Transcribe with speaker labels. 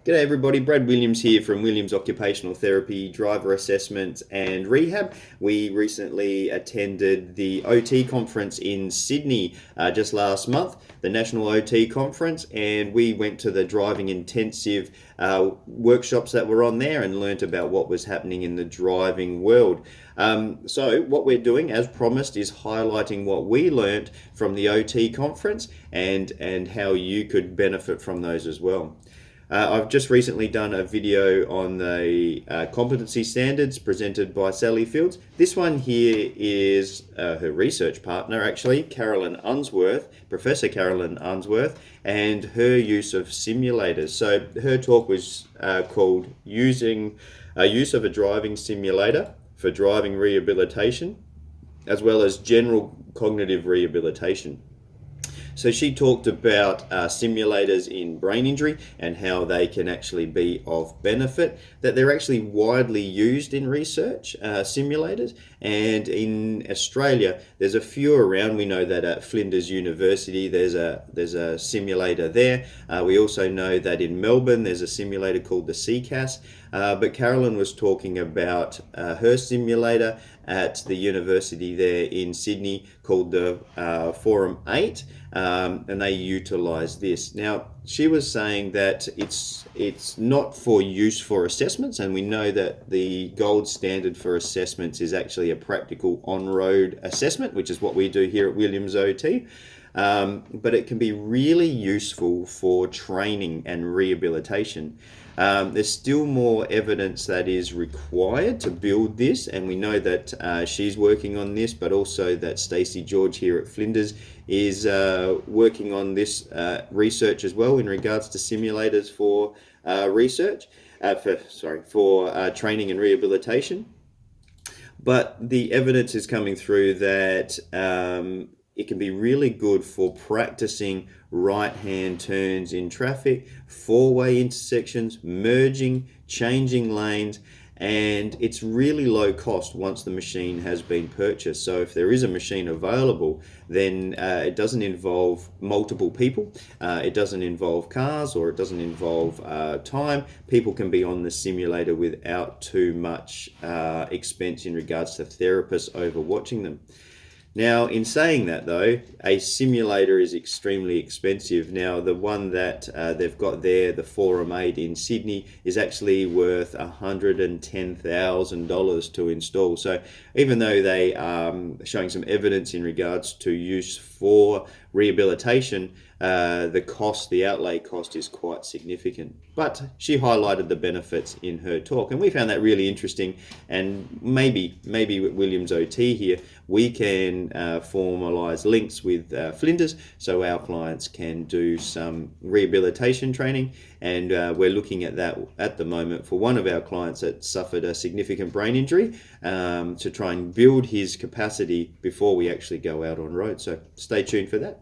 Speaker 1: G'day everybody, Brad Williams here from Williams Occupational Therapy, Driver Assessment and Rehab. We recently attended the OT conference in Sydney just last month, the National OT Conference, and we went to the driving intensive workshops that were on there and learnt about what was happening in the driving world. So what we're doing, as promised, is highlighting what we learnt from the OT conference and how you could benefit from those as well. I've just recently done a video on the competency standards presented by Sally Fields. This one here is her research partner, actually, Carolyn Unsworth, Professor Carolyn Unsworth, and her use of simulators. So her talk was called Use of a Driving Simulator for Driving Rehabilitation, as well as General Cognitive Rehabilitation. So she talked about simulators in brain injury and how they can actually be of benefit, that they're actually widely used in research, simulators, and in Australia there's a few around. We know that at Flinders University there's a simulator there. We also know that in Melbourne there's a simulator called the CCAS, but Carolyn was talking about her simulator at the university there in Sydney called the Forum 8, and they utilize this. Now, she was saying that it's not for use for assessments, and we know that the gold standard for assessments is actually a practical on-road assessment, which is what we do here at Williams OT. But it can be really useful for training and rehabilitation. There's still more evidence that is required to build this, and we know that she's working on this, but also that Stacey George here at Flinders is working on this research as well in regards to simulators for training and rehabilitation. But the evidence is coming through that it can be really good for practicing right-hand turns in traffic, four-way intersections, merging, changing lanes, and it's really low cost once the machine has been purchased. So if there is a machine available, then it doesn't involve multiple people, it doesn't involve cars, or it doesn't involve time. People can be on the simulator without too much expense in regards to therapists overwatching them. Now, in saying that though, a simulator is extremely expensive. Now, the one that they've got there, the Forum 8 in Sydney, is actually worth $110,000 to install. So even though they are showing some evidence in regards to use for rehabilitation, the outlay cost is quite significant. But she highlighted the benefits in her talk, and we found that really interesting. And maybe with Williams OT here, we can formalize links with Flinders so our clients can do some rehabilitation training. And we're looking at that at the moment for one of our clients that suffered a significant brain injury, to try and build his capacity before we actually go out on road. So stay tuned for that.